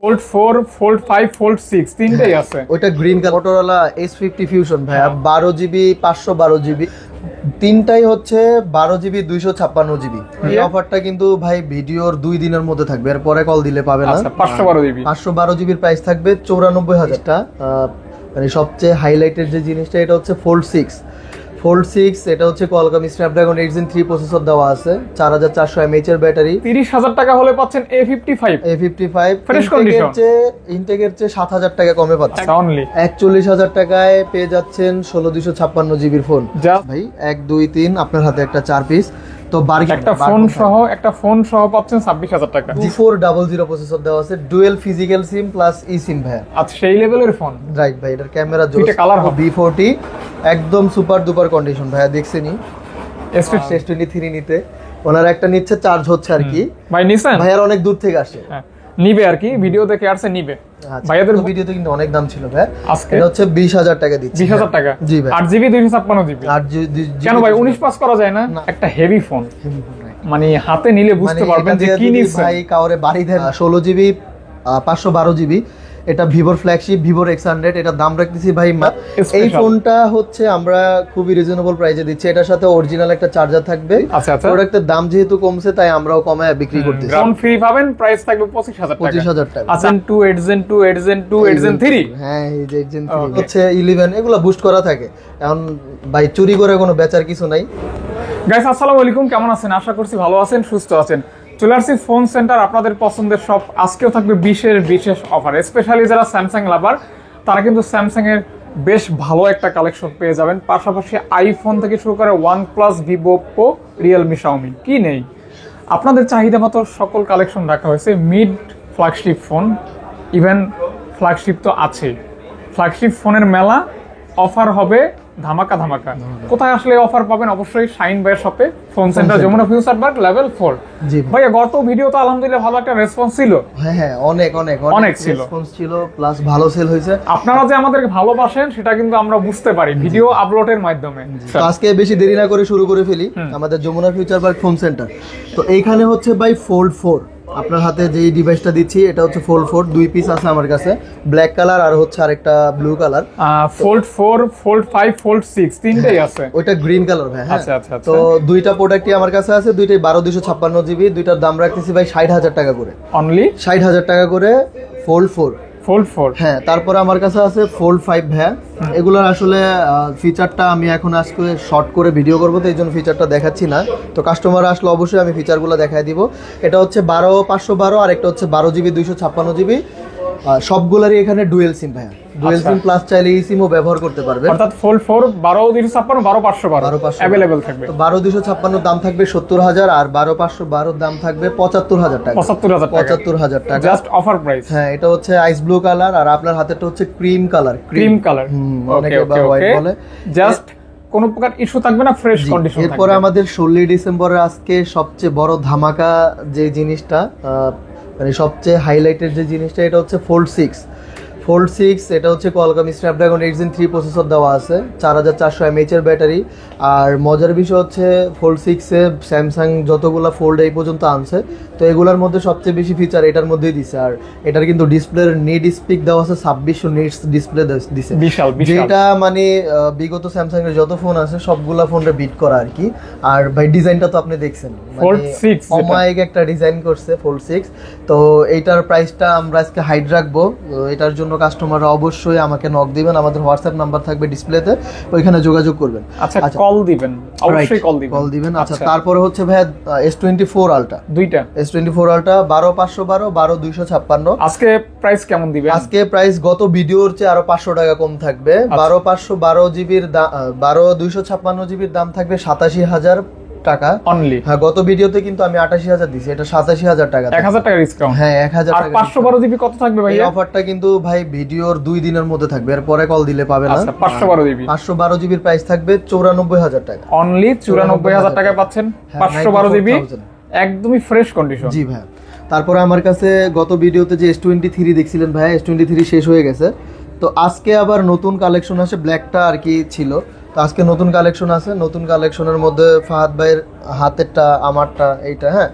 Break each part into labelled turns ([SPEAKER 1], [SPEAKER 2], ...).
[SPEAKER 1] Fold 4, fold 5, fold 6 তিনটাই আছে।
[SPEAKER 2] ওইটা green colour Motorola S50 fusion ভাইয়া, 12GB 512GB তিনটাই হচ্ছে 12GB 256GB। এই অফারটা কিন্তু ভাই ভিডিওর 2 দিনের মধ্যে থাকবে, এরপরে কল দিলে পাবে না। 512GB প্রাইস থাকবে 94,000 টা। মানে সবচেয়ে হাইলাইটেড যে জিনিসটা এটা হচ্ছে ফোল্ড 6 এটা হচ্ছে কোয়ালকম স্ন্যাপড্রাগন 8 Gen 3 প্রসেসর দেওয়া আছে, 4400 mAh এর ব্যাটারি।
[SPEAKER 1] 30,000 টাকা হলে পাচ্ছেন A55
[SPEAKER 2] ফ্রেশ কন্ডিশন। ইনটেকের চেয়ে 7,000 টাকা কমে পাচ্ছেন
[SPEAKER 1] অনলি
[SPEAKER 2] 41,000 টাকায় পেয়ে যাচ্ছেন 16256GB ফোন। ভাই 1 2 3 আপনার হাতে একটা 4 পিস। তো
[SPEAKER 1] একটা ফোন সহ পাচ্ছেন 26,000 টাকা।
[SPEAKER 2] 2400 প্রসেসর দেওয়া আছে, ডুয়েল ফিজিক্যাল সিম প্লাস ই সিম ভাই।
[SPEAKER 1] আচ্ছা সেই লেভেলের ফোন।
[SPEAKER 2] রাইট ভাই, এটার ক্যামেরা জোস,
[SPEAKER 1] দুইটা কালার হবে।
[SPEAKER 2] B40 একদম সুপার ডুপার কন্ডিশন ভাইয়া, দেখছেনই S23 নিতে ওনার একটা নিচ্ছে, চার্জ হচ্ছে আর কি।
[SPEAKER 1] ভাই নিছেন?
[SPEAKER 2] ভাইয়ার অনেক দূর থেকে আসে,
[SPEAKER 1] নিবে আর কি, ভিডিও দেখে আসছে নিবে।
[SPEAKER 2] ভাইয়াদের ভিডিওতে কিন্তু অনেক দাম ছিল ভাই, এটা হচ্ছে 20,000 টাকা দিচ্ছি।
[SPEAKER 1] 20,000 টাকা?
[SPEAKER 2] জি ভাই।
[SPEAKER 1] 8GB 256GB। কেন ভাই 19 পাস করা যায় না? একটা হেভি ফোন, মানে হাতে নিলে বুঝতে পারবেন যে কি নিছেন।
[SPEAKER 2] ভাই কাউরে বাড়ি দেন 16GB 512GB, এটা ভিভোর ফ্ল্যাগশিপ ভিভোর X100, এটা দাম রাখতেছি ভাই এই ফোনটা হচ্ছে আমরা খুবই রিজনেবল প্রাইসে দিচ্ছি। এটার সাথে অরিজিনাল একটা চার্জার থাকবে। প্রোডাক্টের দাম যেহেতু কমছে তাই আমরাও কমায় বিক্রি করতেছি।
[SPEAKER 1] ফোন ফ্রি পাবেন, প্রাইস থাকবে 25,000 টাকা। আচ্ছা 2 8 Gen 2 8 Gen 2 8 Gen 3।
[SPEAKER 2] হ্যাঁ এই যে 8 Gen 3 হচ্ছে 11 এগুলো বুস্ট করা থাকে। এখন ভাই চুরি করে কোনো বেচার কিছু নাই।
[SPEAKER 1] গাইস আসসালামু আলাইকুম, কেমন আছেন? আশা করছি ভালো আছেন, সুস্থ আছেন। চলে আসছি ফোন সেন্টার, আপনাদের পছন্দের সব। আজকেও থাকবে বিশেষ অফার। স্পেশালি যারা স্যামসাং লাভার তারা কিন্তু স্যামসাং এর বেশ ভালো একটা কালেকশন পেয়ে যাবেন। পাশাপাশি আইফোন থেকে শুরু করে OnePlus, Vivo, Oppo, Realme, Xiaomi কি নেই, আপনাদের চাহিদা মতো সকল কালেকশন রাখা হয়েছে। Mid flagship phone, even flagship তো আছেই। ফ্ল্যাগশিপ ফোনের মেলা, অফার হবে ধামাকা। কোথায় আসলে অফার পাবেন? অবশ্যই শাইন ভাইয়ের শপে, phone centre, Jamuna Future Park, level 4। ভাইয়া গত ভিডিও তো আলহামদুলিল্লাহ ভালো একটা রেসপন্স ছিল।
[SPEAKER 2] হ্যাঁ অনেক রেসপন্স ছিল, প্লাস ভালো সেল হয়েছে।
[SPEAKER 1] আপনারা যে আমাদেরকে ভালোবাসেন সেটা কিন্তু আমরা বুঝতে পারি ভিডিও আপলোডের মাধ্যমে।
[SPEAKER 2] আজকে বেশি দেরি না করে শুরু করে ফেলি আমাদের Jamuna Future Park phone centre. তো এইখানে হচ্ছে ভাই ফোল্ড 4 আপনার হাতে যে ডিভাইসটা দিচ্ছি এটা হচ্ছে ফোল্ড 4, 2 পিস আছে আমার কাছে, ব্ল্যাক কালার আর হচ্ছে আরেকটা blue colour.
[SPEAKER 1] Fold 4, fold 5, fold 6 তিনটাই আছে।
[SPEAKER 2] ওইটা গ্রিন কালার ভাই। হ্যাঁ
[SPEAKER 1] আচ্ছা।
[SPEAKER 2] তো দুইটা প্রোডাক্টই আমার কাছে আছে, দুইটাই 12256GB। দুইটার দাম রাখতেছি ভাই 60,000 টাকা করে,
[SPEAKER 1] অনলি
[SPEAKER 2] 60,000 টাকা করে ফোল্ড 4। হ্যাঁ তারপরে আমার কাছে আছে ফোল্ড 5 ভাই। এগুলোর আসলে ফিচারটা আমি এখন আজকে শর্ট করে ভিডিও করবো, তো এই জন্য ফিচারটা দেখাচ্ছি না। তো কাস্টমার আসলে অবশ্যই আমি ফিচারগুলো দেখাই দিব। এটা হচ্ছে 12512 আর একটা হচ্ছে 12GB 256GB। সবগুলারই এখানে ডুয়েল সিম ভাইয়া, ডুয়েল সিম প্লাস চাইলে এই সিমও ব্যবহার করতে পারবেন।
[SPEAKER 1] অর্থাৎ ফোল্ড 4 12256 12512 अवेलेबल থাকবে।
[SPEAKER 2] তো 12256 দাম থাকবে 70,000 আর 12512 দাম থাকবে 75,000 টাকা। 75,000 টাকা
[SPEAKER 1] জাস্ট অফার প্রাইস।
[SPEAKER 2] হ্যাঁ এটা হচ্ছে আইস ব্লু কালার আর আপনার হাতেরটা হচ্ছে ক্রিম কালার।
[SPEAKER 1] অনেকে হোয়াইট বলে। জাস্ট কোনো প্রকার ইস্যু থাকবে না, ফ্রেশ কন্ডিশন থাকবে।
[SPEAKER 2] এরপরে আমাদের 16 ডিসেম্বরের আজকে সবচেয়ে বড় ধামাকা যে জিনিসটা, মানে সবচেয়ে হাইলাইটেড যে জিনিসটা, এটা হচ্ছে ফোল্ড 6 এটা হচ্ছে কোয়ালকম স্ন্যাপড্রাগন 8 Gen 3 প্রসেসর দেওয়া আছে, 4400 mAh এর ব্যাটারি। আর মজার বিষয় হচ্ছে ফোল্ড 6 এ স্যামসাং যতগুলো ফোল্ড এই পর্যন্ত আনছে, তো এগুলোর মধ্যে সবচেয়ে বেশি ফিচার এটার মধ্যেই দিছে। আর এটার কিন্তু ডিসপ্লের নিট স্পিক দেওয়া আছে 2600 নিটস ডিসপ্লে দিছে, যেটা মানে বিগত স্যামসাং এর যত ফোন আছে সবগুলা ফোনটা বিট করা আর কি। আর ভাই ডিজাইনটা তো আপনি দেখছেন,
[SPEAKER 1] ফোল্ড 6
[SPEAKER 2] অমায়িক একটা ডিজাইন করছে ফোল্ড 6। তো এইটার প্রাইসটা আমরা আজকে হাইড রাখবো। এটার জন্য কাস্টমাররা অবশ্যই আমাকে নক দিবেন, আমাদের হোয়াটসঅ্যাপ নাম্বার থাকবে ডিসপ্লেতে, ওইখানে যোগাযোগ করবেন।
[SPEAKER 1] আচ্ছা কল দিবেন, অবশ্যই কল দিবেন।
[SPEAKER 2] আচ্ছা তারপরে হচ্ছে ভাই S24 আলট্রা,
[SPEAKER 1] দুইটা
[SPEAKER 2] S24 আলট্রা 12512 12256।
[SPEAKER 1] আজকে প্রাইস কেমন দিবেন?
[SPEAKER 2] আজকে প্রাইস গত ভিডিওর চেয়ে আরো 500 টাকা কম থাকবে। 12512GB 12256GB দাম থাকবে 87,000 টাকা
[SPEAKER 1] অনলি।
[SPEAKER 2] হ্যাঁ গত ভিডিওতে কিন্তু আমি 88,000 দিছি, এটা 87,000 টাকা,
[SPEAKER 1] 1000 টাকা ডিসকাউন্ট।
[SPEAKER 2] হ্যাঁ 1000 টাকা।
[SPEAKER 1] 512GB কত থাকবে ভাই?
[SPEAKER 2] এই অফারটা কিন্তু ভাই ভিডিওর 2 দিনের মধ্যে থাকবে, এরপরে কল দিলে পাবে না।
[SPEAKER 1] আচ্ছা 512GB
[SPEAKER 2] এর প্রাইস থাকবে 94,000 টাকা,
[SPEAKER 1] অনলি 94,000 টাকায় পাচ্ছেন 512GB একদমই ফ্রেশ কন্ডিশন।
[SPEAKER 2] জি ভাই। তারপরে আমার কাছে গত ভিডিওতে যে S23 দেখছিলেন ভাই, S23 শেষ হয়ে গেছে, তো আজকে আবার নতুন কালেকশন আছে। ব্ল্যাকটা আর কি ছিল, তো আজকে নতুন কালেকশন আছে। নতুন কালেকশনের মধ্যে ফাহাদ ভাইয়ের হাতেরটা, আমারটা, এইটা। হ্যাঁ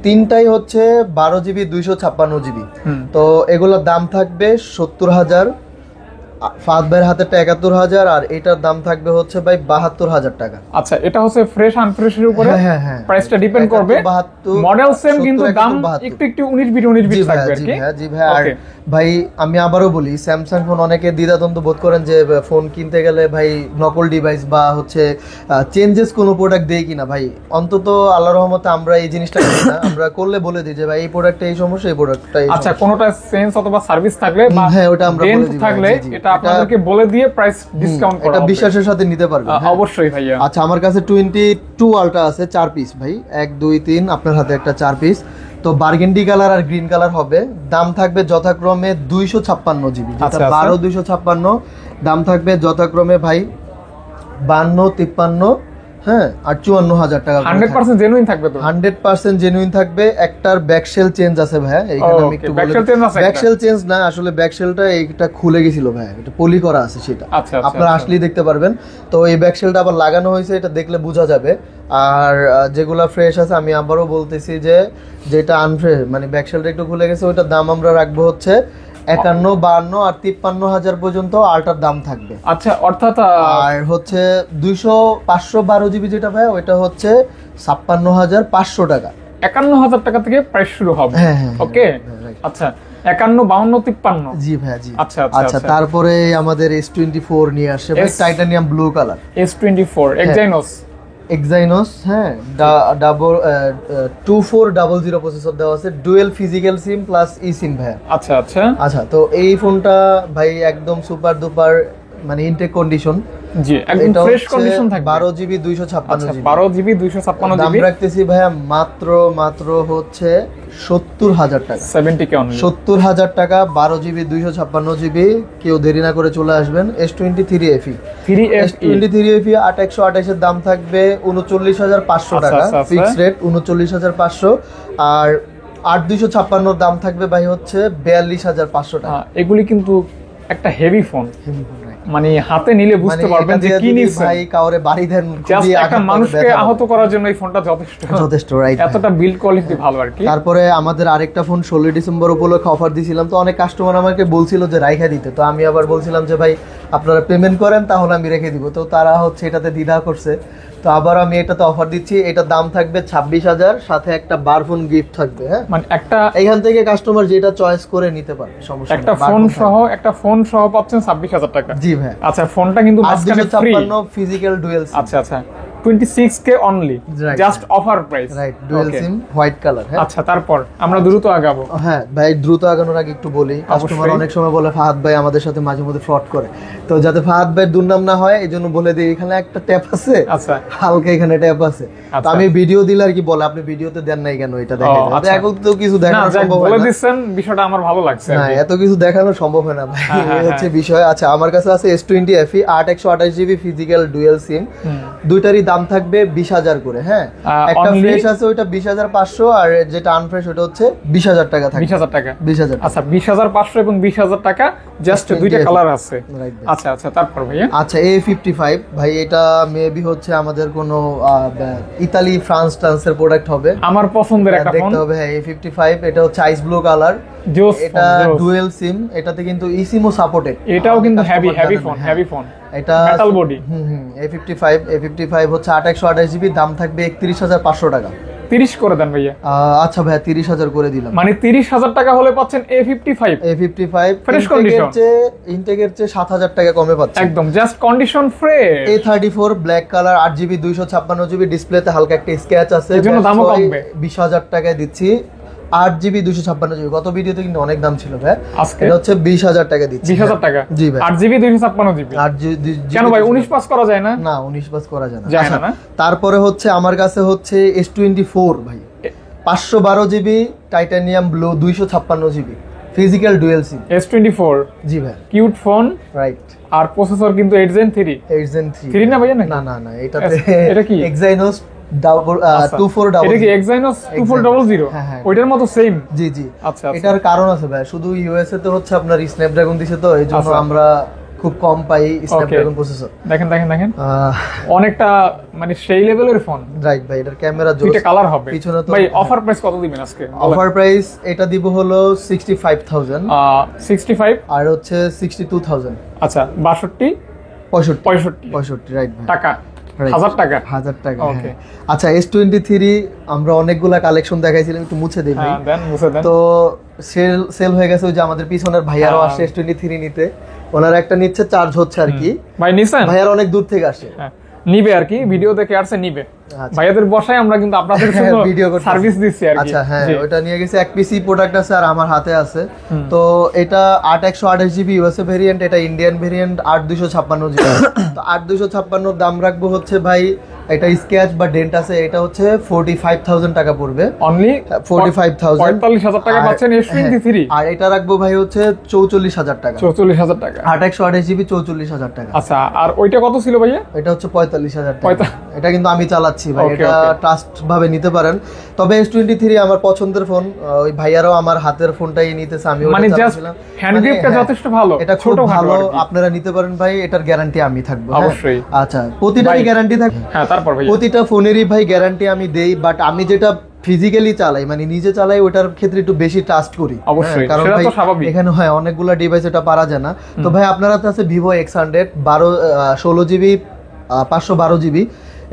[SPEAKER 2] তিনটাই হচ্ছে 12 GB 256 GB। তো এগুলোর দাম থাকবে 70,000, ফাহাদ ভাইয়ের হাতেরটা 71,000, আর এটার দাম থাকবে হচ্ছে ভাই 72,000 টাকা।
[SPEAKER 1] আচ্ছা, এটা হচ্ছে ফ্রেশ আনফ্রেশের উপরে
[SPEAKER 2] হ্যাঁ
[SPEAKER 1] প্রাইসটা ডিপেন্ড করবে।
[SPEAKER 2] 72,
[SPEAKER 1] মডেল সেম কিন্তু
[SPEAKER 2] 70,
[SPEAKER 1] দাম
[SPEAKER 2] 72
[SPEAKER 1] একটু 19 বিট থাকবে আর কি।
[SPEAKER 2] জি ভাই। আর ভাই আমি আবারও বলি, স্যামসাং ফোন অনেকে দ্বিধাদ্বন্দ্ব বোধ করেন যে ফোন কিনতে গেলে ভাই নকল ডিভাইস বা হচ্ছে চেঞ্জেস কোনো প্রোডাক্ট দেই কিনা। ভাই অন্তত আল্লাহর রহমতে আমরা এই জিনিসটা করি না, আমরা করলে বলে দিই যে ভাই এই প্রোডাক্টটা এই সমস্যা, এই প্রোডাক্টটা এই
[SPEAKER 1] আচ্ছা, কোনোটা চেঞ্জ অথবা সার্ভিস থাকলে বা
[SPEAKER 2] হ্যাঁ ওটা আমরা বলে দিই
[SPEAKER 1] থাকলে এটা আপনাদেরকে বলে দিয়ে প্রাইস ডিসকাউন্ট করা
[SPEAKER 2] এটা
[SPEAKER 1] হবে।
[SPEAKER 2] বিশ্বাসের সাথে নিতে পারবেন।
[SPEAKER 1] অবশ্যই ভাইয়া।
[SPEAKER 2] আচ্ছা, আমার কাছে 22 আলট্রা আছে 4 পিস ভাই, 1 2 3, আপনার হাতে একটা 4 পিস। তো বার্গেন্ডি কালার আর গ্রিন কালার হবে। দাম থাকবে যথাক্রমে 256 জিবি, যেটা 12 256। দাম থাকবে যথাক্রমে ভাই 52 53, হ্যাঁ, আর 54,000 টাকা।
[SPEAKER 1] 100% জেনুইন থাকবে তো?
[SPEAKER 2] 100% জেনুইন থাকবে। একটার ব্যাকশেল চেঞ্জ আছে ভাই, এইখানে আমি একটু বলে ব্যাকশেল চেঞ্জ না, আসলে ব্যাকশেলটা এইটা খুলে গেছিল ভাই, এটা পলি করা আছে সেটা।
[SPEAKER 1] আচ্ছা,
[SPEAKER 2] আপনারা আসলেই দেখতে পারবেন। তো এই ব্যাকশেলটা আবার লাগানো হয়েছে, এটা দেখলে বোঝা যাবে। আর যেগুলা ফ্রেশ আছে আমি আবারও বলতেছি যে যেটা আনফ্রেশ মানে ব্যাকশেলটা একটু খুলে গেছে, ওইটার দাম আমরা রাখবো হচ্ছে 51 52 আর 53,000 পর্যন্ত আলটার দাম থাকবে।
[SPEAKER 1] আচ্ছা, অর্থাৎ
[SPEAKER 2] আর হচ্ছে 512 জিবি যেটা ভাই, ওইটা হচ্ছে 56,500 টাকা।
[SPEAKER 1] 51,000 টাকা থেকে প্রাইস শুরু হবে। ওকে, আচ্ছা, 51 52 53।
[SPEAKER 2] জি ভাই, জি।
[SPEAKER 1] আচ্ছা
[SPEAKER 2] আচ্ছা, তারপরে আমাদের S24 নিয়ে আসে ভাই, টাইটানিয়াম ব্লু কালার।
[SPEAKER 1] S24
[SPEAKER 2] এক্সাইনোস, হ্যাঁ, 2400 প্রসেসর দেওয়া আছে, ডুয়েল ফিজিক্যাল সিম প্লাস ই সিম ভাই।
[SPEAKER 1] আচ্ছা আচ্ছা
[SPEAKER 2] আচ্ছা, তো এই ফোনটা ভাই একদম সুপার দুপার মানে ইনটেক কন্ডিশন।
[SPEAKER 1] জি, একদম ফ্রেশ কন্ডিশন থাকবে।
[SPEAKER 2] 12 জিবি 256 জিবি।
[SPEAKER 1] 12 জিবি 256
[SPEAKER 2] দাম
[SPEAKER 1] জিবি
[SPEAKER 2] রাখতেছি ভাইয়া মাত্র হচ্ছে 70,000 টাকা।
[SPEAKER 1] 70 কে অনলি
[SPEAKER 2] 70,000 টাকা, 12 জিবি 256 জিবি। কেউ দেরি না করে চলে আসবেন। S23 FE 23 FE 8128 এর দাম থাকবে 39,500 টাকা, ফিক্সড রেট 39,500। আর 8256 দাম থাকবে ভাই হচ্ছে 42,500 টাকা।
[SPEAKER 1] এগুলি কিন্তু একটা হেভি ফোন, মানে হাতে নিলে বুঝতে পারবেন যে কি নিছেন।
[SPEAKER 2] ভাই কাউরে বাড়ি দেন,
[SPEAKER 1] জাস্ট একটা মানুষকে আহত করার জন্য এই ফোনটা যথেষ্ট, রাইট? এতটা বিল্ড কোয়ালিটি ভালো আর কি।
[SPEAKER 2] তারপরে আমাদের আরেকটা ফোন 16 ডিসেম্বর উপলক্ষে অফার দিছিলাম, তো অনেক কাস্টমার আমাকে বলছিল যে রাইখা দিতে, তো আমি আবার বলছিলাম যে ভাই আপনারা পেমেন্ট করেন তাহলে আমি রেখে দিব। তো তারা হচ্ছে এটাতে দ্বিধা করছে, তো আবার আমি এটাতে অফার দিচ্ছি। এটার দাম থাকবে 26,000, সাথে একটা বারফোন গিফট থাকবে। হ্যাঁ, মানে একটা এখান থেকে কাস্টমার যেটা চয়েস করে নিতে পারবে, সমস্যা নেই।
[SPEAKER 1] একটা ফোন সহ পাচ্ছেন 26,000 টাকা।
[SPEAKER 2] জি ভাই।
[SPEAKER 1] আচ্ছা, ফোনটা কিন্তু মাঝখানে ফ্রি,
[SPEAKER 2] 256 ফিজিক্যাল ডুয়াল সিম।
[SPEAKER 1] আচ্ছা 26K only, just offer price,
[SPEAKER 2] right? Dual sim, white colour. হ্যাঁ,
[SPEAKER 1] আচ্ছা, তারপর আমরা দ্রুত আগাবো।
[SPEAKER 2] হ্যাঁ ভাই, দ্রুত আগানোর আগে একটু বলি, কাস্টমার অনেক সময় বলে ফাহাদ ভাই আমাদের সাথে মাঝে মধ্যে ফ্রড করে, তো যাতে ফাহাদ ভাইয়ের দুর্নাম না হয় এই জন্য বলে দিই, এখানে একটা ট্যাপ আছে। আচ্ছা, হালকা এখানে ট্যাপ আছে। তো আমি ভিডিও দিলে আর কি বলে, আপনি ভিডিওতে দেন নাই কেন এটা দেখেন। এখন তো কিছু দেখানো সম্ভব হয় না,
[SPEAKER 1] বলে দিচ্ছেন, বিষয়টা আমার ভালো লাগছে।
[SPEAKER 2] না, এত কিছু দেখানো সম্ভব হয় না ভাই, এই হচ্ছে বিষয়। আচ্ছা, আমার কাছে আছে S20 FE 8128 GB physical dual sim, দুইটারই দাম থাকবে 20,000 করে। হ্যাঁ, একটা ফ্রেশ আছে ওইটা 20,500, আর যেটা আনফ্রেশ ওটা হচ্ছে 20,000 টাকা থাকবে।
[SPEAKER 1] 20,000 টাকা।
[SPEAKER 2] 20,000।
[SPEAKER 1] আচ্ছা, 20,500 এবং 20,000 টাকা, জাস্ট দুইটা কালার আছে। আচ্ছা, তারপর ভাইয়া।
[SPEAKER 2] আচ্ছা, A55 ভাই, এটা মেবি হচ্ছে আমাদের কোনো ইতালি ফ্রান্স ট্রান্সের প্রোডাক্ট হবে,
[SPEAKER 1] আমার পছন্দের একটা ফোন।
[SPEAKER 2] দেখতে হবে। হ্যাঁ, A55 এটা হচ্ছে আইস ব্লু কালার, এটা ডুয়াল সিম, এটাতে কিন্তু ইসিমও সাপোর্টেড।
[SPEAKER 1] এটাও কিন্তু হেভি ফোন, এটা মেটাল বডি।
[SPEAKER 2] A55 হচ্ছে 8128 জিবি, দাম থাকবে 31,500 টাকা।
[SPEAKER 1] 30 করে দেন ভাইয়া।
[SPEAKER 2] আচ্ছা ভাইয়া, 30,000 করে দিলাম।
[SPEAKER 1] মানে 30,000 টাকা হলে পাচ্ছেন A55
[SPEAKER 2] ফ্রেশ কন্ডিশন, ইনটেকের চেয়ে 7,000 টাকা কমে পাচ্ছেন,
[SPEAKER 1] একদম just condition fresh.
[SPEAKER 2] A34 black colour, 8GB 256GB, ডিসপ্লেতে হালকা একটা স্ক্র্যাচ আছে,
[SPEAKER 1] এজন্য দামও কমবে।
[SPEAKER 2] 20,000 টাকায় দিচ্ছি। 8GB 256GB, গত ভিডিওতে কিন্তু অনেক দাম ছিল ভাই, এটা হচ্ছে 20,000 টাকা দিচ্ছি।
[SPEAKER 1] 20,000 টাকা? জি ভাই। 8GB 256GB, কেন ভাই 19 পাস করা যায় না? না, 19 পাস করা যায় না।
[SPEAKER 2] তারপরে হচ্ছে আমার কাছে হচ্ছে S24 ভাই, 512GB titanium blue 256GB physical dual sim.
[SPEAKER 1] S24,
[SPEAKER 2] জি ভাই,
[SPEAKER 1] কিউট ফোন,
[SPEAKER 2] রাইট?
[SPEAKER 1] আর প্রসেসর কিন্তু 8 Gen 3 না ভাইয়া? না, এটাতে এটা কি Exynos
[SPEAKER 2] 2400।
[SPEAKER 1] এটা কি Exynos 2400? ওইটার মতো সেম।
[SPEAKER 2] জি। আচ্ছা, এটার কারণ আছে ভাই, শুধু ইউএসএ তে হচ্ছে আপনার স্ন্যাপড্রাগন দিছে, তো এইজন্য আমরা খুব কম পাই স্ন্যাপড্রাগন প্রসেসর।
[SPEAKER 1] দেখেন দেখেন দেখেন, অনেকটা মানে সেই লেভেলের ফোন।
[SPEAKER 2] রাইট ভাই, এটার ক্যামেরা
[SPEAKER 1] দুইটা কালার হবে
[SPEAKER 2] পিছনে তো।
[SPEAKER 1] ভাই অফার প্রাইস কত দিবেন আজকে?
[SPEAKER 2] অফার প্রাইস এটা দিব হলো 65000,
[SPEAKER 1] 65
[SPEAKER 2] আর হচ্ছে 62000।
[SPEAKER 1] আচ্ছা 62
[SPEAKER 2] 65 রাইট ভাই,
[SPEAKER 1] টাকা, 1000 টাকা।
[SPEAKER 2] ওকে আচ্ছা, S23 আমরা অনেকগুলা কালেকশন দেখাইছিলাম, একটু মুছে দেই ভাই।
[SPEAKER 1] দেন মুছে দেন।
[SPEAKER 2] তো সেল হয়ে গেছে, ওই যে আমাদের পিছনের ভাইয়ারও আসছে S23 নিতে, ওনারা একটা নিচ্ছে, চার্জ হচ্ছে আর কি।
[SPEAKER 1] ভাই নিছেন?
[SPEAKER 2] ভাইয়ার অনেক দূর থেকে আসে,
[SPEAKER 1] নিবে আর কি, ভিডিও দেখে আসছে নিবে।
[SPEAKER 2] আচ্ছা।
[SPEAKER 1] ভাইয়াদের বসায় আমরা কিন্তু আপনাদের জন্য
[SPEAKER 2] ভিডিও
[SPEAKER 1] সার্ভিস দিচ্ছি আর কি।
[SPEAKER 2] আচ্ছা হ্যাঁ, ওটা নিয়ে গেছে, এক পিসি প্রোডাক্ট আছে আর আমার হাতে আছে। তো এটা 8128GB ইউএসএ ভেরিয়েন্ট, এটা ইন্ডিয়ান ভেরিয়েন্ট 8256GB। তো 8256 দাম রাখবো হচ্ছে ভাই, এটা স্ক্র্যাচ বা ডেন্ট আছে, এটা হচ্ছে 45000 টাকা পড়বে
[SPEAKER 1] অনলি।
[SPEAKER 2] 45000,
[SPEAKER 1] 45000 টাকা পাচ্ছেন S23।
[SPEAKER 2] আর এটা রাখবো ভাই হচ্ছে 44000 টাকা।
[SPEAKER 1] 44000 টাকা
[SPEAKER 2] 8128GB 44000 টাকা।
[SPEAKER 1] আচ্ছা, আর ওইটা কত ছিল ভাইয়া?
[SPEAKER 2] এটা হচ্ছে 45000 টাকা। এটা কিন্তু আমি চালাচ্ছি ভাই, এটা ট্রাস্ট ভাবে নিতে পারেন। তবে S23 আমার পছন্দের ফোন, ওই ভাইয়ারাও আমার হাতের ফোনটাই নিতেছে, আমি
[SPEAKER 1] মানে জাস্ট হ্যান্ড গ্রিপটা যথেষ্ট ভালো,
[SPEAKER 2] এটা খুব ভালো, আপনারা নিতে পারেন ভাই, এটার গ্যারান্টি আমি থাকবো
[SPEAKER 1] অবশ্যই।
[SPEAKER 2] আচ্ছা, প্রতিটারই গ্যারান্টি থাকবে।
[SPEAKER 1] হ্যাঁ, তারপর ভাই
[SPEAKER 2] প্রতিটা ফোনেরই ভাই গ্যারান্টি আমি দেই, বাট আমি যেটা ফিজিক্যালি চালাই, মানে নিজে চালাই, ওটার ক্ষেত্রে একটু বেশি ট্রাস্ট করি
[SPEAKER 1] অবশ্যই,
[SPEAKER 2] কারণ
[SPEAKER 1] সেটা
[SPEAKER 2] ভাই
[SPEAKER 1] তো স্বাভাবিক।
[SPEAKER 2] এখানে হয় অনেকগুলো ডিভাইস, এটা পারা যায় না। তো ভাই আপনারা তো আছে Vivo X100 16GB 512GB,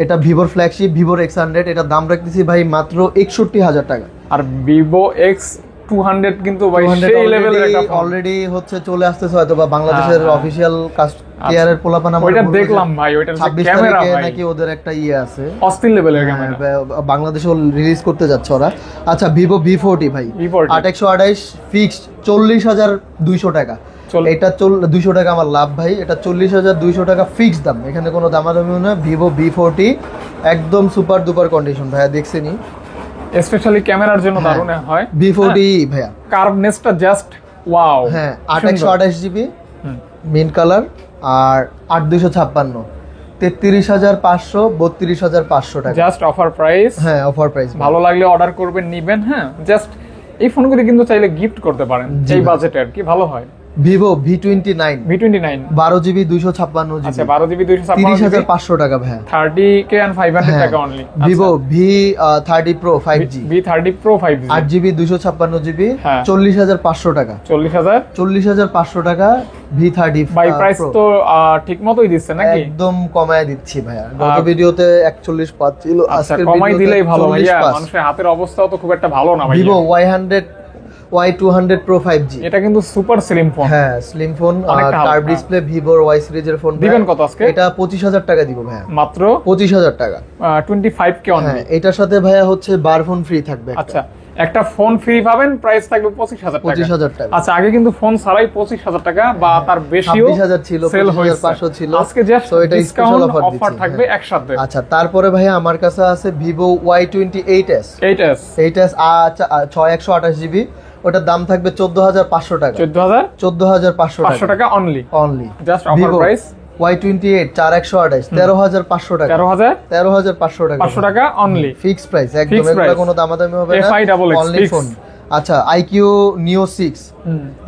[SPEAKER 2] এটা ভিভোর ফ্ল্যাগশিপ, ভিভোর X100, এটা দাম রাখতেছি ভাই মাত্র 61000 টাকা।
[SPEAKER 1] আর Vivo X200 কিন্তু ভাই সেই লেভেলের একটা ফোন
[SPEAKER 2] অলরেডি হচ্ছে চলে আসতেছে, হয়তো বা বাংলাদেশের অফিশিয়াল কেয়ারের পোলাপান আমরা
[SPEAKER 1] ওইটা দেখলাম ভাই, ওইটার
[SPEAKER 2] 26
[SPEAKER 1] ক্যামেরা
[SPEAKER 2] তারিখে
[SPEAKER 1] ভাই
[SPEAKER 2] নাকি ওদের একটা আছে,
[SPEAKER 1] অস্থির লেভেলের ক্যামেরা,
[SPEAKER 2] বাংলাদেশে রিলিজ করতে যাচ্ছে ওরা। আচ্ছা, Vivo V40 ভাই,
[SPEAKER 1] V40
[SPEAKER 2] 8128 ফিক্সড 40200 টাকা। এটা 200 টাকা আমার লাভ ভাই, এটা 40200 টাকা ফিক্সড দাম, এখানে কোনো দামাদামি না। Vivo V40 একদম সুপার ডুপার কন্ডিশন ভাইয়া, দেখছেনই,
[SPEAKER 1] স্পেশালি ক্যামেরার জন্য দারুণ হয়।
[SPEAKER 2] V40 ভাইয়া,
[SPEAKER 1] কার্ভনেসটা জাস্ট ওয়াও।
[SPEAKER 2] হ্যাঁ 8128GB মিন্ট কালার, আর 8256, 33500, 32500 টাকা
[SPEAKER 1] জাস্ট অফার প্রাইস।
[SPEAKER 2] হ্যাঁ অফার প্রাইস,
[SPEAKER 1] ভালো লাগলে অর্ডার করবেন, নিবেন। হ্যাঁ, জাস্ট এই ফোনগুলি কিন্তু চাইলে গিফট করতে পারেন এই বাজেটে আর কি, ভালো হয়।
[SPEAKER 2] Vivo V29 12GB 256GB,
[SPEAKER 1] আচ্ছা 12GB 256GB
[SPEAKER 2] 30500 টাকা ভাই,
[SPEAKER 1] 30K and 500 টাকা only.
[SPEAKER 2] Vivo V30 Pro 5G,
[SPEAKER 1] V30 Pro 5G
[SPEAKER 2] 8GB 256GB 40500 টাকা, 40500 টাকা V30
[SPEAKER 1] বাই প্রাইস তো ঠিকমতোই দিচ্ছে নাকি?
[SPEAKER 2] একদম কমায় দিচ্ছি ভাইয়া, গত ভিডিওতে 41 ছিল,
[SPEAKER 1] আজকে কমাই দিলেই ভালো ভাইয়া, মানুষের হাতের অবস্থাও তো খুব একটা ভালো না ভাইয়া।
[SPEAKER 2] Vivo Y200 Pro 5G,
[SPEAKER 1] এটা কিন্তু সুপার স্লিম ফোন।
[SPEAKER 2] হ্যাঁ স্লিম ফোন, কার্ভ ডিসপ্লে, ভিভোর Y সিরিজের ফোন।
[SPEAKER 1] দিবেন কত আজকে?
[SPEAKER 2] এটা 25000 টাকা দিব ভাইয়া,
[SPEAKER 1] মাত্র
[SPEAKER 2] 25000 টাকা,
[SPEAKER 1] 25K অনলি।
[SPEAKER 2] হ্যাঁ এটার সাথে ভাইয়া হচ্ছে বার ফোন ফ্রি থাকবে।
[SPEAKER 1] আচ্ছা, একটা ফোন ফ্রি পাবেন, প্রাইস থাকবে 25000 টাকা। আচ্ছা, আগে কিন্তু ফোন ছাড়াই 25000 টাকা বা তার বেশিও
[SPEAKER 2] 26000 ছিল,
[SPEAKER 1] সেল হয়েছে,
[SPEAKER 2] 500 ছিল,
[SPEAKER 1] আজকে জাস্ট
[SPEAKER 2] তো এটা স্পেশাল
[SPEAKER 1] অফার থাকবে একসাথে।
[SPEAKER 2] আচ্ছা, তারপরে ভাইয়া আমার কাছে আছে Vivo Y28s 8s 6128GB, ওটার দাম থাকবে 14500 টাকা, 14500
[SPEAKER 1] টাকা only just offer
[SPEAKER 2] Vivo
[SPEAKER 1] price.
[SPEAKER 2] Y28 4128 13500 টাকা, 13500 টাকা,
[SPEAKER 1] 500 টাকা অনলি
[SPEAKER 2] ফিক্স প্রাইস, একদম এগুলা কোনো দামাদামি হবে না, অনলি ফোন। আচ্ছা, IQ Neo 6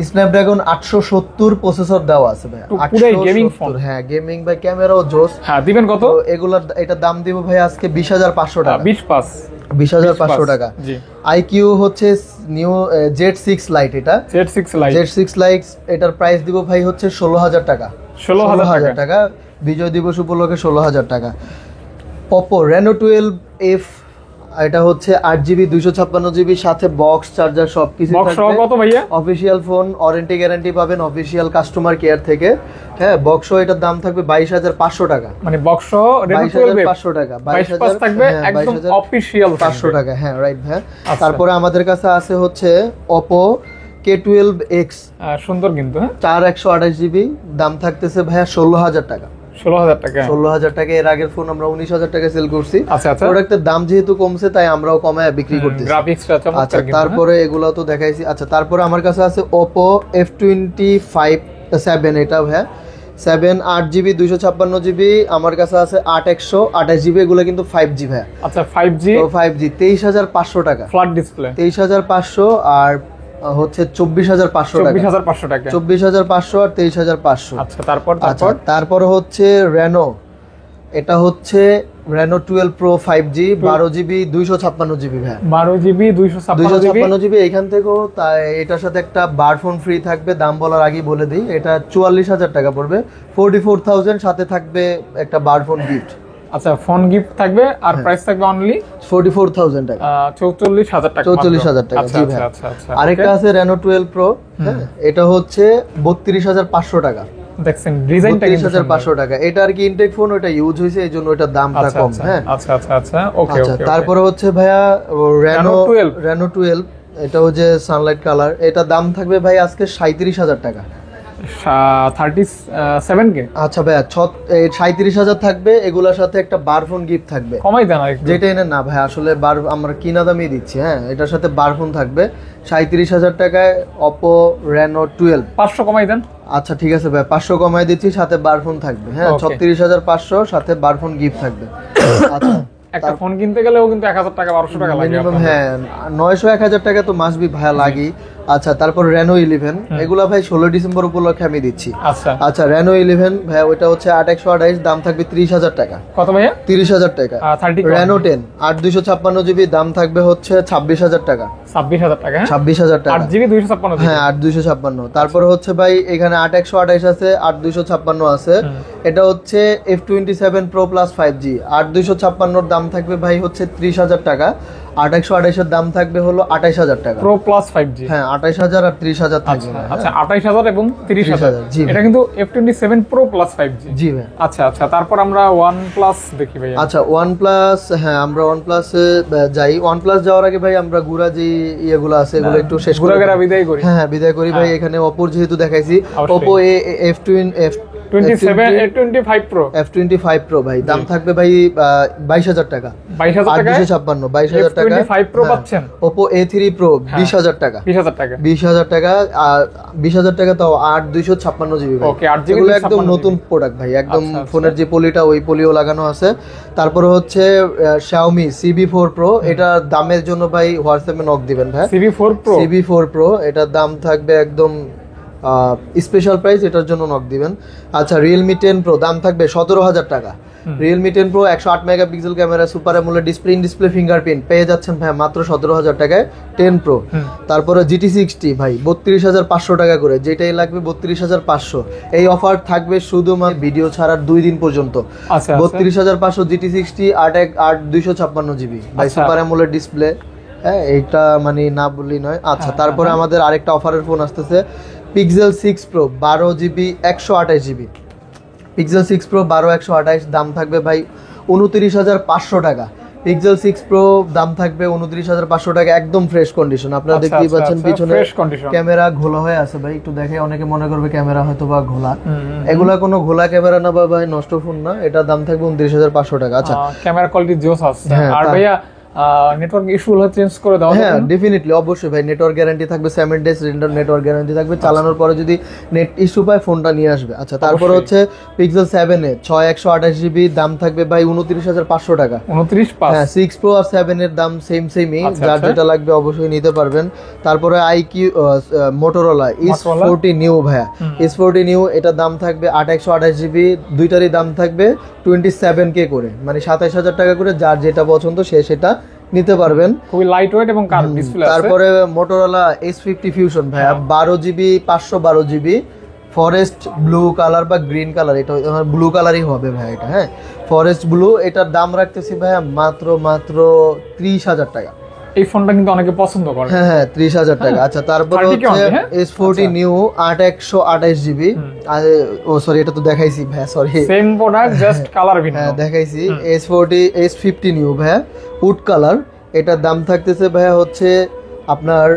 [SPEAKER 2] স্ন্যাপড্রাগন 870 প্রসেসর দেওয়া আছে ভাই,
[SPEAKER 1] পুরো গেমিং ফোন।
[SPEAKER 2] হ্যাঁ গেমিং ভাই, ক্যামেরাও জোস।
[SPEAKER 1] হ্যাঁ, দিবেন কত?
[SPEAKER 2] এগুলার এটা দাম দিব ভাই আজকে 20500 টাকা, 20500 টাকা।
[SPEAKER 1] জি,
[SPEAKER 2] IQ হচ্ছে নিউ Z6 Lite, এটা Z6 Lite, এটার প্রাইস দিব ভাই হচ্ছে 16000 টাকা, 16000 টাকা, বিজয় দিবস উপলক্ষে 16000 টাকা। Oppo Reno 12F, এটা হচ্ছে 8GB 256GB সাথে বক্স চার্জার সবকিছু থাকবে।
[SPEAKER 1] কত ভাইয়া?
[SPEAKER 2] অফিশিয়াল ফোন, ওয়ারেন্টি গ্যারান্টি পাবেন অফিশিয়াল কাস্টমার কেয়ার থেকে। হ্যাঁ, বক্স এটার দাম থাকবে 22500 টাকা,
[SPEAKER 1] মানে বক্স Reno
[SPEAKER 2] 22500 টাকা,
[SPEAKER 1] 22000 থাকবে একদম অফিশিয়াল
[SPEAKER 2] 500 টাকা। হ্যাঁ রাইট ভাই। তারপরে আমাদের কাছে আছে হচ্ছে Oppo K12X,
[SPEAKER 1] সুন্দর কিন্তু, হ্যাঁ
[SPEAKER 2] 4128GB, দাম থাকতেছে ভাইয়া 16000 টাকা, 16000 টাকা। এর আগের ফোন আমরা 19000 টাকা সেল করছি।
[SPEAKER 1] আচ্ছা,
[SPEAKER 2] প্রোডাক্টের দাম যেহেতু কমছে তাই আমরাও কমায় বিক্রি করতেছি।
[SPEAKER 1] গ্রাফিক্সটা চমৎকার
[SPEAKER 2] আচ্ছা,
[SPEAKER 1] কিন্তু।
[SPEAKER 2] তারপরে এগুলো তো দেখাইছি। আচ্ছা, তারপরে আমার কাছে আছে Oppo F25 এটা ভাইয়া 7 8GB 256GB, আমার কাছে আছে 8128GB, এগুলো কিন্তু 5G ভাইয়া।
[SPEAKER 1] আচ্ছা, 5G
[SPEAKER 2] 23500 টাকা,
[SPEAKER 1] ফ্ল্যাট ডিসপ্লে
[SPEAKER 2] 23500। আর হচ্ছে 24,500 টাকা।
[SPEAKER 1] 24,500 টাকা।
[SPEAKER 2] 24,500 আর 23,500।
[SPEAKER 1] আচ্ছা, তারপর
[SPEAKER 2] তারপর হচ্ছে রেনো, এটা হচ্ছে Reno 12 pro 5G 12GB 256GB ভাই।
[SPEAKER 1] 12GB 256GB।
[SPEAKER 2] এখান থেকেও তাই এটার সাথে একটা বার ফোন ফ্রি থাকবে। দাম বলার আগেই বলে দিই, এটা 44,000 টাকা পড়বে। 44,000 সাথে থাকবে একটা বার ফোন গিফট।
[SPEAKER 1] আচ্ছা, ফোন গিফট থাকবে আর প্রাইস থাকবে অনলি
[SPEAKER 2] 44,000 টাকা।
[SPEAKER 1] 44,000 টাকা।
[SPEAKER 2] 44,000 টাকা, জি ভাই। আরেকটা আছে রেনো 12 প্রো, হ্যাঁ, এটা হচ্ছে 32,500 টাকা।
[SPEAKER 1] দেখছেন ডিজাইনটা কিন্তু
[SPEAKER 2] 32,500 টাকা। এটা আর কি ইনটেক ফোন, ওটা ইউজ হয়েছে এইজন্য এটার দামটা কম। হ্যাঁ,
[SPEAKER 1] আচ্ছা আচ্ছা আচ্ছা, ওকে ওকে।
[SPEAKER 2] তারপরে হচ্ছে ভাইয়া রেনো 12, এটা হচ্ছে সানলাইট কালার। এটা দাম থাকবে ভাই আজকে 37,000 টাকা।
[SPEAKER 1] 37K।
[SPEAKER 2] আচ্ছা ভাইয়া 37,000 থাকবে, এগুলোর সাথে একটা বার ফোন গিফট থাকবে।
[SPEAKER 1] কমাই দেন আরেকটু।
[SPEAKER 2] যেটা এনে না ভাই, আসলে বার আমরা কিনা দামই দিচ্ছি। হ্যাঁ, এটার সাথে বার ফোন থাকবে 37,000 টাকায় Oppo Reno 12।
[SPEAKER 1] 500 কমাই দেন।
[SPEAKER 2] আচ্ছা ঠিক আছে ভাই, 500 কমাই দিচ্ছি, সাথে বার ফোন থাকবে। হ্যাঁ, 36,500 সাথে বার ফোন গিফট থাকবে। আচ্ছা,
[SPEAKER 1] একটা ফোন কিনতে গেলেও কিন্তু 1,000 টাকা 1,200 টাকা লাগে
[SPEAKER 2] মিনিমাম। হ্যাঁ, 900-1,000 টাকা তো মাসবি ভাইয়া লাগি। আচ্ছা, তারপর রেনো 11, এগুলা ভাই 16 ডিসেম্বর উপলক্ষে আমি দিচ্ছি। আচ্ছা, রেনো 11 ভাইয়া ওইটা হচ্ছে 8/128, দাম থাকবে 30,000 টাকা।
[SPEAKER 1] কত ভাইয়া?
[SPEAKER 2] 30,000 টাকা। রেনো 10 8/256GB, দাম থাকবে হচ্ছে 26,000 টাকা।
[SPEAKER 1] 26,000 টাকা।
[SPEAKER 2] 26,000 টাকা।
[SPEAKER 1] 8GB 256।
[SPEAKER 2] হ্যাঁ, 8/256। তারপর হচ্ছে ভাই এখানে 8/128 আছে, 8/256 আছে। এটা হচ্ছে F27 Pro Plus 5G 8/256 দাম থাকবে ভাই হচ্ছে 30,000 টাকা। 8/128 এর দাম থাকবে হলো 28,000 টাকা।
[SPEAKER 1] Pro Plus 5G।
[SPEAKER 2] হ্যাঁ, 28,000 আর 30,000 থাকবে।
[SPEAKER 1] আচ্ছা, 28,000 এবং 30,000। এটা কিন্তু F27 Pro Plus 5G।
[SPEAKER 2] জি ভাই।
[SPEAKER 1] আচ্ছা আচ্ছা, তারপর আমরা OnePlus দেখি ভাই।
[SPEAKER 2] আচ্ছা, OnePlus, হ্যাঁ আমরা OnePlus এ যাই। OnePlus যাওয়ার আগে ভাই আমরা গুড়া যে ইয়েগুলো আছে এগুলো একটু শেষ করে বিদায় করি। হ্যাঁ, বিদায় করি ভাই। এখানে Oppo যেহেতু দেখাইছি, Oppo F25 Pro ভাই, দাম থাকবে ভাই 22,000 টাকা। 22,056 টাকা।
[SPEAKER 1] 25 Pro পাচ্ছেন।
[SPEAKER 2] Oppo A3 Pro 20,000 টাকা। 20,000 টাকা। আর 20,000 টাকা তাও 8/256GB ভাই।
[SPEAKER 1] ওকে, 8GB
[SPEAKER 2] এগুলো একদম নতুন প্রোডাক্ট ভাই, একদম ফোনের যে পলিটা ওই পলিও লাগানো আছে। তারপরে হচ্ছে Xiaomi CB4 Pro, এটা দামের জন্য ভাই হোয়াটসঅ্যাপে নক দিবেন ভাই। CB4 Pro এটার দাম থাকবে একদম স্পেশাল প্রাইস, এটার জন্য নক দিবেন। আচ্ছা, Realme 10 Pro, দাম থাকবে 17,000 টাকা। Realme 10 Pro 108 megapixel camera, super AMOLED display fingerprint পেয়ে যাচ্ছেন ভাই মাত্র 17,000 টাকায় 10 Pro। তারপরে GT60 ভাই 32,500 টাকা করে, যেটাই লাগবে 32,500। এই অফার থাকবে শুধুমাত্র ভিডিও ছাড়ার 2 দিন পর্যন্ত। 32,500 GT60 8/256GB ভাই, সুপার অ্যামোলেড ডিসপ্লে। হ্যাঁ, এইটা মানে না বললেই নয়। আচ্ছা, তারপরে আমাদের আরেকটা অফারের ফোন আসতেছে, Pixel 6 Pro 12GB 128GB। Pixel 6 Pro 12/128, দাম থাকবে ভাই 29,500 টাকা। Pixel 6 Pro দাম থাকবে 29,500 টাকা, একদম ফ্রেশ কন্ডিশন। আপনারা দেখতেই পাচ্ছেন পিছনে ক্যামেরা ঘোলা হয়ে আছে ভাই, একটু দেখে অনেকে মনে করবে ক্যামেরা হয়তো বা ঘোলা। এগুলা কোনো ঘোলা ক্যামেরা না বা ভাই নষ্ট ফোন না, এটা দাম থাকবে 29,500 টাকা। আচ্ছা,
[SPEAKER 1] ক্যামেরা কোয়ালিটি জোস আছে। আর ভাইয়া নেটওয়ার্ক ইস্যু হলে চেঞ্জ করে দাও।
[SPEAKER 2] হ্যাঁ, ডেফিনেটলি, অবশ্যই ভাই। নেটওয়ার্ক গ্যারান্টি থাকবে 7 ডেজ নেটওয়ার্ক গ্যারান্টি থাকবে। চালানোর পরে যদি নেট ইস্যু পায় ফোনটা নিয়ে আসবে। আচ্ছা, তারপর হচ্ছে Pixel 7 এ 6/128GB, দাম থাকবে ভাই 29,500 টাকা। 29,500। হ্যাঁ, 6 Pro আর 7 এর দাম সেমই, যার যেটা লাগবে অবশ্যই নিতে পারবেন। তারপরে Motorola S40 নিউ ভাইয়া, S40 নিউ, এটা দাম থাকবে 8/128GB, দুইটারই দাম থাকবে 27K করে, মানে 27,000 টাকা করে। যার যেটা পছন্দ সে সেটা নিতে পারবেন।
[SPEAKER 1] খুবই লাইট ওয়েট এবং কার্ভ ডিসপ্লে আছে।
[SPEAKER 2] তারপরে Motorola S50 Fusion ভাই 12GB 512GB forest blue colour বা গ্রিন কালার, এটা ব্লু কালারই হবে ভাই এটা। হ্যাঁ, ফরেস্ট ব্লু, এটার দাম রাখতেছি ভাই মাত্র 30,000 টাকা।
[SPEAKER 1] এই ফোনটা কিন্তু অনেকে পছন্দ করে।
[SPEAKER 2] হ্যাঁ, 30,000 টাকা। আচ্ছা, তারপরে হচ্ছে S40 নিউ 8/128GB। ও সরি, এটা তো দেখাইছি ভাই, sorry,
[SPEAKER 1] same product just colour ভিন্ন।
[SPEAKER 2] হ্যাঁ, দেখাইছি। S50 নিউ ভাই উড কালার, এটার দাম থাকতেছে ভাই হচ্ছে আপনার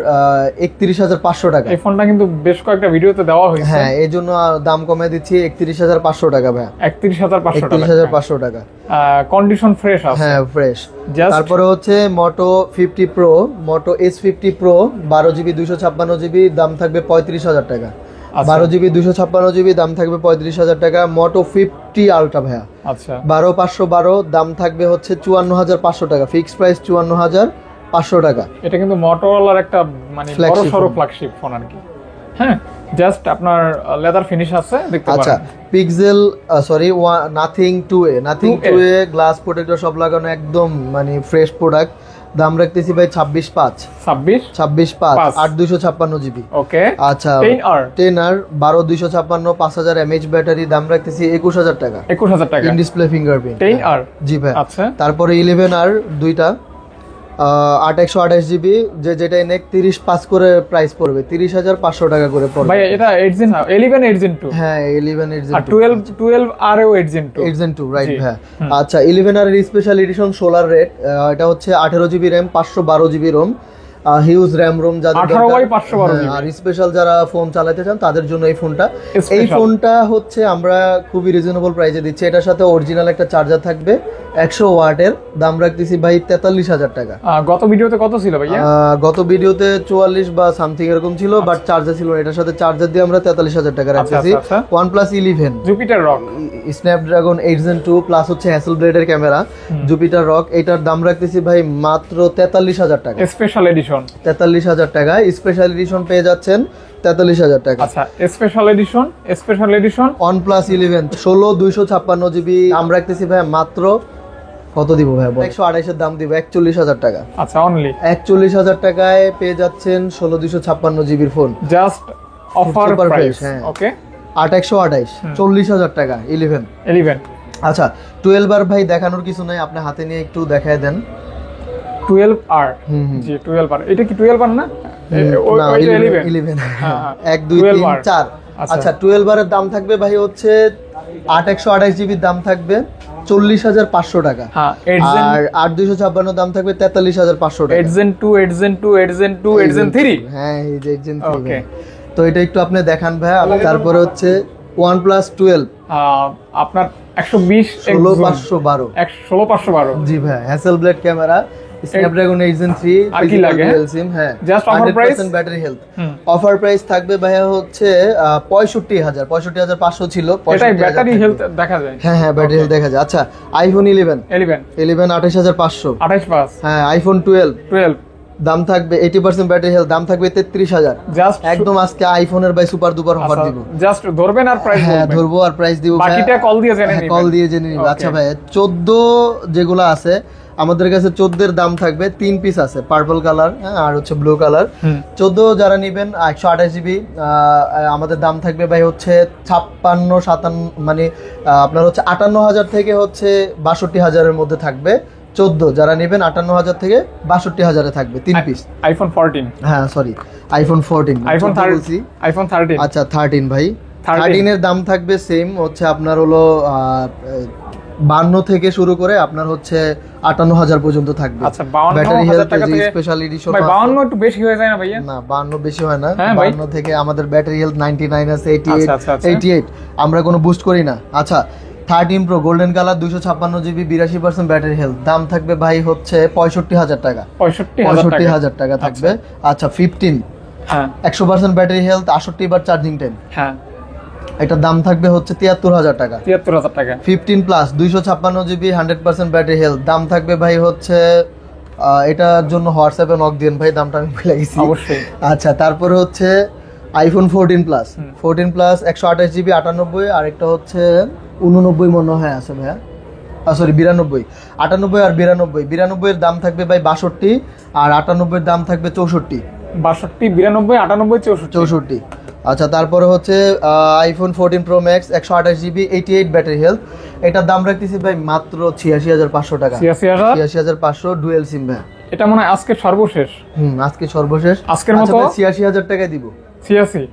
[SPEAKER 2] 31,500 টাকা।
[SPEAKER 1] এই ফোনটা কিন্তু বেশ কয়েকটা ভিডিওতে দেওয়া হয়েছে।
[SPEAKER 2] হ্যাঁ, এই জন্য দাম কমিয়ে দিচ্ছি 31,500 টাকা ভাই। 31,500 টাকা।
[SPEAKER 1] কন্ডিশন ফ্রেশ আছে।
[SPEAKER 2] হ্যাঁ, ফ্রেশ। তারপরে হচ্ছে Moto S50 Pro 12GB 256GB, দাম থাকবে 35,000 টাকা। 12GB 256GB, দাম থাকবে 35,000 টাকা। Moto 50 Ultra ভাইয়া, আচ্ছা, 12/512, দাম থাকবে হচ্ছে 54,500 টাকা। ফিক্সড প্রাইস 54,000, 500 টাকা।
[SPEAKER 1] এটা কিন্তু মোটরোলার একটা মানে বড়
[SPEAKER 2] Flagship
[SPEAKER 1] সরো
[SPEAKER 2] phone।
[SPEAKER 1] ফ্ল্যাগশিপ ফোন আর কি। হ্যাঁ, জাস্ট আপনার লেদার ফিনিশ আছে দেখতে
[SPEAKER 2] আচ্ছা,
[SPEAKER 1] পারেন।
[SPEAKER 2] Pixel sorry nothing 2A, nothing
[SPEAKER 1] 2A
[SPEAKER 2] 2A glass protector সব লাগানো, একদম মানে ফ্রেশ প্রোডাক্ট। দাম রাখতেছি ভাই 26,500।
[SPEAKER 1] 26
[SPEAKER 2] 8256 জিবি।
[SPEAKER 1] ওকে।
[SPEAKER 2] আচ্ছা
[SPEAKER 1] 10R
[SPEAKER 2] 10R 12256 5000 mAh ব্যাটারি, দাম রাখতেছি 21000 টাকা।
[SPEAKER 1] 21000 টাকা।
[SPEAKER 2] ইন ডিসপ্লে ফিঙ্গারপ্রিন্ট
[SPEAKER 1] 10R
[SPEAKER 2] জি ভাই।
[SPEAKER 1] আচ্ছা।
[SPEAKER 2] তারপরে 11R দুইটা 8128 জিবি, যেটাই নেক 30 করে প্রাইস পড়বে, 30,500 টাকা করে পড়বে।
[SPEAKER 1] ভাই এটা 8 Gen 11 8 Gen 2
[SPEAKER 2] হ্যাঁ 11 8
[SPEAKER 1] আর 12 আর 8 Gen 2
[SPEAKER 2] 8 Gen 2 রাইট
[SPEAKER 1] জি।
[SPEAKER 2] হ্যাঁ। আচ্ছা 11R এর স্পেশাল এডিশন সোলার রেড, এটা হচ্ছে 18 GB RAM 512 GB ROM, huge RAM ROM যাদের
[SPEAKER 1] 18 বাই 512
[SPEAKER 2] হ্যাঁ, আর স্পেশাল যারা ফোন চালাতে চান তাদের জন্য এই ফোনটা। এই
[SPEAKER 1] Special।
[SPEAKER 2] ফোনটা হচ্ছে আমরা খুবই রিজনেবল প্রাইসে দিচ্ছি। এটার সাথে অরিজিনাল একটা চার্জার থাকবে 100 ওয়াটের, দাম রাখতেছি ভাই 43,000 টাকা।
[SPEAKER 1] গত ভিডিওতে কত ছিল ভাইয়া?
[SPEAKER 2] গত ভিডিওতে 44 বা সামথিং এরকম ছিল, বাট চার্জার ছিল না। এটার সাথে চার্জার দিয়ে আমরা 43,000 টাকা রাখতেছি।
[SPEAKER 1] আচ্ছা।
[SPEAKER 2] OnePlus 11
[SPEAKER 1] Jupiter rock
[SPEAKER 2] Snapdragon 8 Gen 2 plus হচ্ছে হ্যাসেলব্লেডের ক্যামেরা, জুপিটার রক, এটার দাম রাখতেছি ভাই মাত্র 43,000 টাকা।
[SPEAKER 1] স্পেশাল এডিশন
[SPEAKER 2] 43,000 টাকা। স্পেশাল এডিশন পেয়ে যাচ্ছেন 43,000 টাকা।
[SPEAKER 1] আচ্ছা স্পেশাল এডিশন
[SPEAKER 2] OnePlus 11 256 জিবি, দাম রাখতেছি ভাই মাত্র কত দিব ভাই? 128 এর দাম দিব 41,000 টাকা।
[SPEAKER 1] আচ্ছা অনলি
[SPEAKER 2] 41,000 টাকায় পেয়ে যাচ্ছেন 256 জিবির phone,
[SPEAKER 1] just offer
[SPEAKER 2] Super
[SPEAKER 1] price.
[SPEAKER 2] price, হ্যাঁ।
[SPEAKER 1] ওকে
[SPEAKER 2] 8128 40,000 টাকা 11। আচ্ছা 12R ভাই দেখানোর কিছু নাই, আপনি হাতে নিয়ে একটু দেখায় দেন।
[SPEAKER 1] 12R জি 12R, এটা কি 12R না?
[SPEAKER 2] না, 11
[SPEAKER 1] হ্যাঁ,
[SPEAKER 2] 1 2 3
[SPEAKER 1] 12R
[SPEAKER 2] 4। আচ্ছা 12R এর দাম থাকবে ভাই হচ্ছে 8128 জিবির দাম থাকবে 40,500 টাকা।
[SPEAKER 1] হ্যাঁ 8 Gen
[SPEAKER 2] আর 8256 দাম থাকবে 43,500 টাকা।
[SPEAKER 1] 8 Gen 2 8 Gen 2 8 Gen 2 8 Gen 3
[SPEAKER 2] হ্যাঁ এই যে 8 Gen 3
[SPEAKER 1] ওকে।
[SPEAKER 2] তো এটা একটু আপনি দেখান ভাই। তারপরে হচ্ছে OnePlus 12
[SPEAKER 1] আপনার 120
[SPEAKER 2] 16512
[SPEAKER 1] 16512
[SPEAKER 2] জি ভাই, হ্যাসেলব্লেড ক্যামেরা, স্ন্যাপড্রাগন 8 Gen 3
[SPEAKER 1] আর কি লাগে?
[SPEAKER 2] ডুয়াল সিম হ্যাঁ,
[SPEAKER 1] Just offer price?
[SPEAKER 2] 100% battery health. Offer price থাকবে ভাইয়া হচ্ছে 65,500 ছিল,
[SPEAKER 1] এটাই
[SPEAKER 2] 65,000
[SPEAKER 1] ব্যাটারি
[SPEAKER 2] থাকবে।
[SPEAKER 1] হেলথ দেখা যায়।
[SPEAKER 2] হ্যাঁ হ্যাঁ ব্যাটারি হেলথ দেখা যায়। আচ্ছা আইফোন 11 28,500।
[SPEAKER 1] 28
[SPEAKER 2] হ্যাঁ আইফোন 12
[SPEAKER 1] 12
[SPEAKER 2] দাম থাকবে 80% ব্যাটারি হেলথ, দাম থাকবে 33,000।
[SPEAKER 1] জাস্ট
[SPEAKER 2] একদম আজকে আইফোনের ভাই সুপার দুপার অফার দিব।
[SPEAKER 1] জাস্ট ধরবেন আর প্রাইস
[SPEAKER 2] হ্যাঁ
[SPEAKER 1] বলবেন,
[SPEAKER 2] ধরবো আর প্রাইস দিব।
[SPEAKER 1] বাকিটা কল দিয়ে জেনে নিবেন।
[SPEAKER 2] কল দিয়ে জেনে নিব। আচ্ছা ভাই 14 যেগুলো আছে আমাদের কাছে 14 এর দাম থাকবে 3 পিস আছে, পার্পল কালার আর হচ্ছে ব্লু কালার। 14 যারা নেবেন 128 জিবি, আমাদের দাম থাকবে ভাই হচ্ছে 56 57 মানে আপনার হচ্ছে 58,000 থেকে হচ্ছে 62,000 এর মধ্যে থাকবে। 14 যারা নেবেন 58,000 থেকে 62,000 এ থাকবে 3 পিস।
[SPEAKER 1] আইফোন 14
[SPEAKER 2] হ্যাঁ সরি আইফোন 14
[SPEAKER 1] আইফোন
[SPEAKER 2] 14 বলছি।
[SPEAKER 1] 13 আইফোন 13
[SPEAKER 2] আচ্ছা 13 ভাই 13 এর দাম থাকবে সেম হচ্ছে আপনার হলো 52 থেকে শুরু করে আপনার হচ্ছে 58,000 পর্যন্ত থাকবে।
[SPEAKER 1] আচ্ছা 52,000
[SPEAKER 2] ব্যাটারি হেলথ
[SPEAKER 1] টাকা থেকে
[SPEAKER 2] স্পেশাল এডিশন।
[SPEAKER 1] ভাই 52 একটু বেশি হয়ে যায় না ভাইয়া?
[SPEAKER 2] না 52 বেশি হয় না,
[SPEAKER 1] হ্যাঁ ভাই।
[SPEAKER 2] 52 থেকে আমাদের ব্যাটারি হেলথ 99 আছে, 88
[SPEAKER 1] আচ্ছা, আচ্ছা।
[SPEAKER 2] 88 আমরা কোনো বুস্ট করি না। আচ্ছা 13 pro golden colour 256 GB 82% battery health, দাম থাকবে ভাই হচ্ছে 65,000 টাকা।
[SPEAKER 1] 65,000
[SPEAKER 2] টাকা থাকবে। আচ্ছা 15
[SPEAKER 1] হ্যাঁ
[SPEAKER 2] 100% ব্যাটারি হেলথ 68 বার চার্জিং টাইম,
[SPEAKER 1] হ্যাঁ
[SPEAKER 2] এটার দাম থাকবে হচ্ছে 73,000 টাকা।
[SPEAKER 1] 73,000 টাকা।
[SPEAKER 2] 15 প্লাস 256 জিবি 100% ব্যাটারি হেলথ, দাম থাকবে ভাই হচ্ছে এটার জন্য হোয়াটসঅ্যাপে নক দিন ভাই, দামটা আমি ভুলে গেছি
[SPEAKER 1] অবশ্যই।
[SPEAKER 2] আচ্ছা তারপরে হচ্ছে আইফোন 14 প্লাস 128 জিবি 98, আর একটা হচ্ছে 89 মনে হয় আছে ভাইয়া, সরি 92 98 আর 92 এর দাম থাকবে ভাই 62, আর 98 এর দাম থাকবে 64
[SPEAKER 1] 62 92 98
[SPEAKER 2] 64। আচ্ছা তারপরে হচ্ছে iPhone 14 pro max 128 GB 88 battery health, এটার দাম রাখতেছি ভাই মাত্র 86,500 টাকা।
[SPEAKER 1] 86,000
[SPEAKER 2] 86,500 ডুয়েল সিম ভাই।
[SPEAKER 1] এটা মনে হয় আজকে সর্বশেষ।
[SPEAKER 2] আজকে সর্বশেষ
[SPEAKER 1] আজকের মতো
[SPEAKER 2] 86,000 টাকায় দিব।
[SPEAKER 1] 86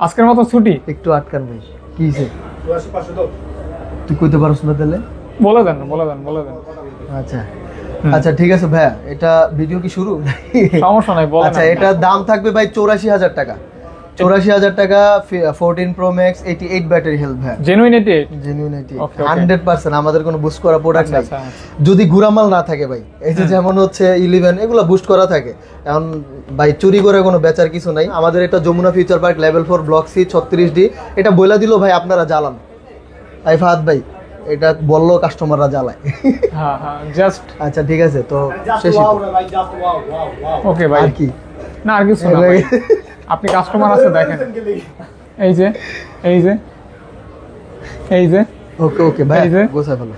[SPEAKER 1] আজকের মতো ছুটি।
[SPEAKER 2] একটু আটকান ভাই কি হইছে? তুই কইতে পারছ না তাহলে?
[SPEAKER 1] বলে দেন।
[SPEAKER 2] আচ্ছা আচ্ছা ঠিক আছে ভাইয়া, এটা ভিডিও কি শুরু?
[SPEAKER 1] সমস্যা নাই বলেন।
[SPEAKER 2] আচ্ছা এটার দাম থাকবে ভাই 84,000 টাকা। 84,000 টাকা 14 প্রো ম্যাক্স 88 ব্যাটারি হেলথ ভাই।
[SPEAKER 1] জেনুইনিটি
[SPEAKER 2] 100% আমাদের কোনো বুস্ট করা প্রোডাক্ট নাই।
[SPEAKER 1] আচ্ছা।
[SPEAKER 2] যদি গুরামাল না থাকে ভাই, এই যে যেমন হচ্ছে 11 এগুলো বুস্ট করা থাকে, এখন ভাই চুরি করে কোনো বেচার কিছু নাই। আমাদের এটা Jamuna Future Park level 4 block C 36D, এটা বইলা দিল ভাই আপনারা জ্বালান। ভাই ফাহাদ ভাই এটা বললো কাস্টমাররা জ্বালায়।
[SPEAKER 1] হ্যাঁ হ্যাঁ জাস্ট
[SPEAKER 2] আচ্ছা ঠিক আছে, তো
[SPEAKER 3] Just
[SPEAKER 2] শেষই
[SPEAKER 3] wow,
[SPEAKER 2] তো।
[SPEAKER 3] like just wow, wow, wow.
[SPEAKER 1] ওকে ভাই,
[SPEAKER 2] আর কি
[SPEAKER 1] না আর কিছু না ভাই। আপনি কাস্টমার আছে দেখেন, এই যে এই যে এই যে
[SPEAKER 2] ওকে ওকে ভাই
[SPEAKER 1] এই যে।
[SPEAKER 2] গোছায় ফেলো।